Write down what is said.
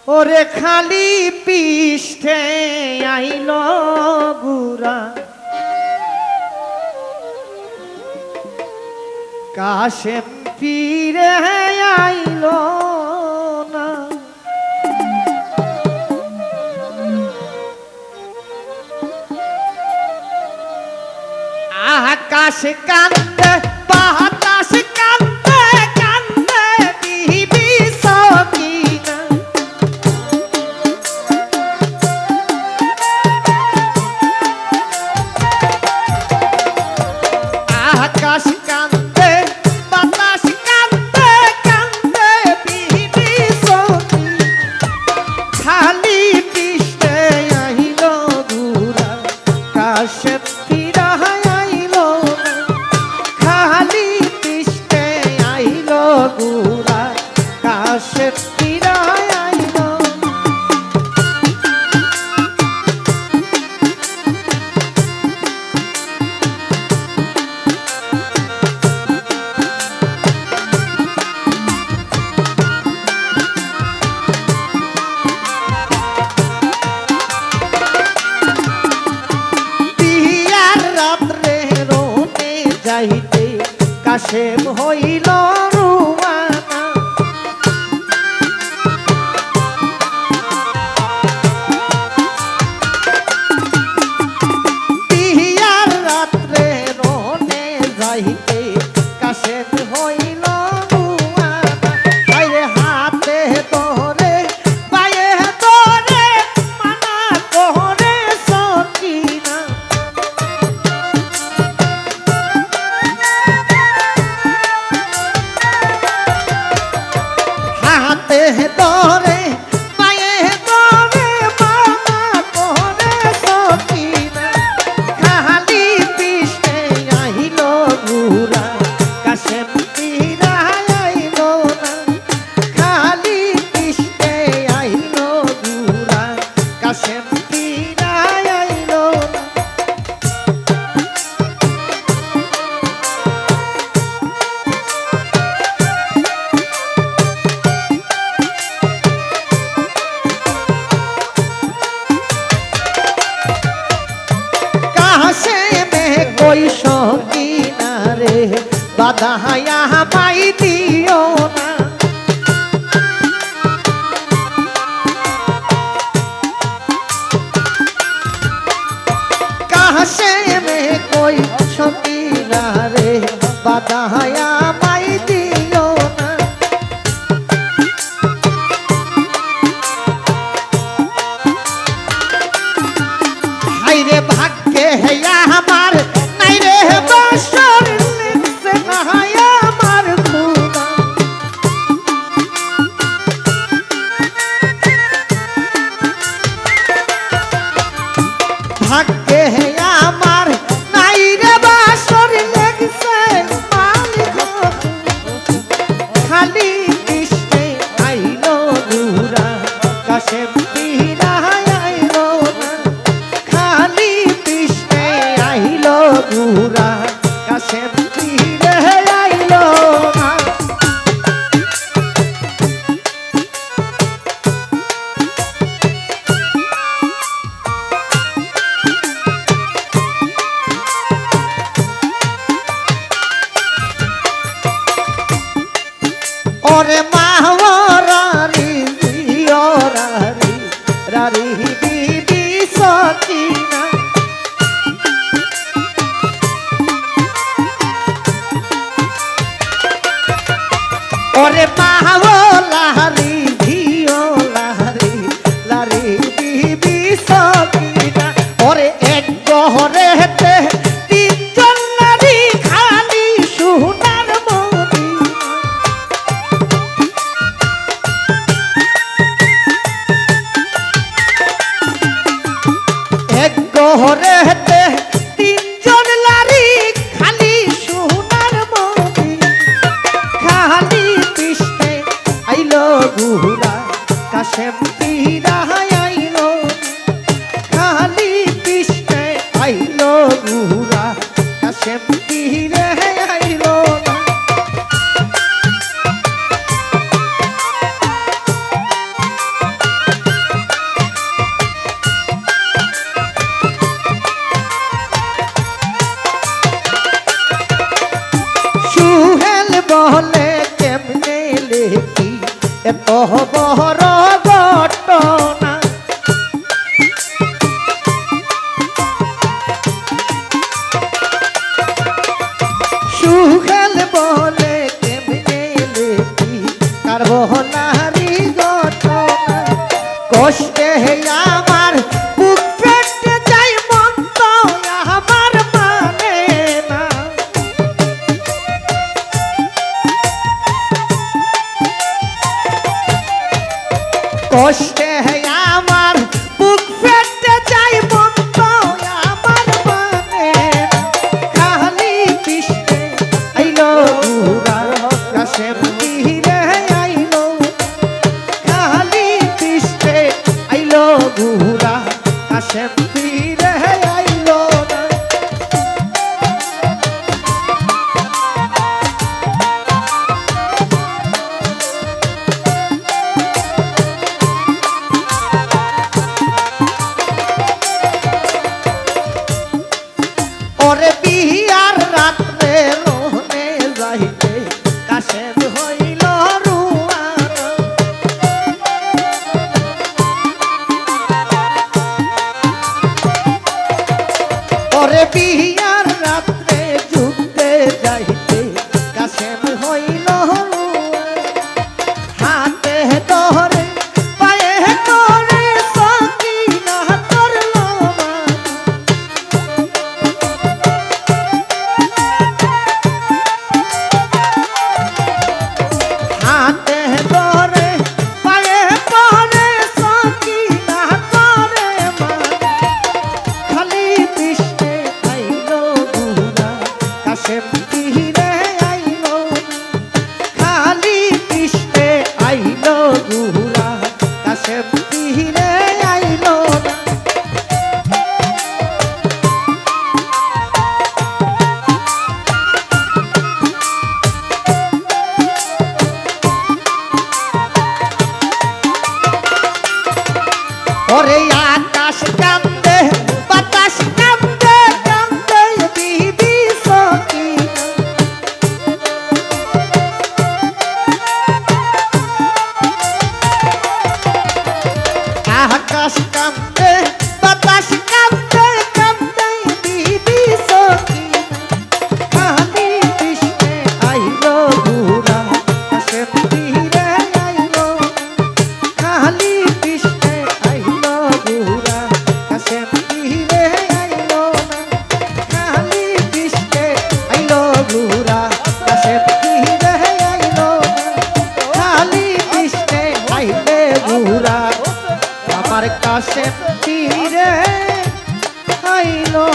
ওরে খালি পৃষ্ঠে আইল গুরা কাশেম পীরে আইল না আকাশ কান্দে বাতাস কান্দে কান্দে বিবি সকিনা আকাশ কান্দে বাতাস কান্দে কান্দে বিবি সকিনা খালি পৃষ্ঠে আইল ঘুরা কাশেম পীরা আইল খালি পৃষ্ঠে আইল ঘুরা কাশেম পীরা আইল যাইতে কাশেম হইল রুমানা বিয়ার রাত্রে রনে যাইতে কাশেম হইল রুমানা আইরে হাতে ধরে পায়ে ধরে মানা করে সকিনা হাতে ধরে পায়ে ধরে মানা করে সকিনা খালি পৃষ্ঠে আইল ঘুরা কাশেম পীরা আইল না খালি পৃষ্ঠে আইল ঘুরা কাশেম পীরা আইল না कोई शौकीना रे बधाया पाई दियो ना कहाँ से में कोई शौकीना रे बधाया पाई दियो ना हाय रे भाग्य है या हमार नहीं रे बशर से नहाया मार खुदा भाग्य है या हमार नहीं रे बशर से मालिक खाली पृष्ठे आइलो घुरा काशेम पीरा आइलो ना खाली पृष्ठे आइलो घुरा काशेम पीरे आइल ना ओरे माहवरारी दियोरारी रारी बीबी सकीना ओरे माहवो लारी धियो लारी लारी बीबी सकीना ओरे एक गहरे हेते तीनজন নারী খালি সোনার মদিনা এক গহরে হেতে তিনজন নারী খালি সোনার মদিনা খালি পৃষ্ঠে আইল ঘুরা কাশেম পীরা আইল খালি পৃষ্ঠে আইল ঘুরা কাশেম পীরে আইল না বলে কেমনে লেখি এত বড় ঘটনা সুখেল বলে কেমনে লেখি কার বহনারি ঘটনা কষ্টে আমার বুক ফেটে যায় মন তো আমার মানে না কষ্টে আমার বুক ফেটে যায় মন তো আমার মানে খালি কৃষ্ণে আইলো ঘুরা কাশে ফিরে আইলো খালি কৃষ্ণে আইলো ঘুরা কাশে ফিরে আইলো না ওরে বিয়ার রাত্রে রোহনে যাইতে কাশেম হইল রুয়ার ওরে বিয়ার রাত্রে যুদ্ধে যাইতে কাশেম হইল রুয়ার হাতে ধরে পায়ে ধরে সকিনা ধরলো হাতে ধরে পায়ে পরে সকিনা করে খালি কৃষ্ণে আইলো ঘুরা কাশেম ফিরে আইলো খালি কৃষ্ণে আইলো ঘুরা কাশেম ফিরে আইলো ওরে আকাশ কান্দে বাতাস কান্দে কান্দে বিবি সকিনা আকাশ কান্দে বাতাস কান্দে কান্দে বিবি সকিনা খালি কৃষ্ণে আইলো ঘুরা কাশেম ফিরে আইলো খালি কৃষ্ণে আইলো ঘুরা কাশেম ফিরে আইলো খালি কৃষ্ণে আইলো ঘুরা কাশেম ফিরে আইলো খালি কৃষ্ণে আইলে ঘুরা আমার কাশেম ফিরে আইলো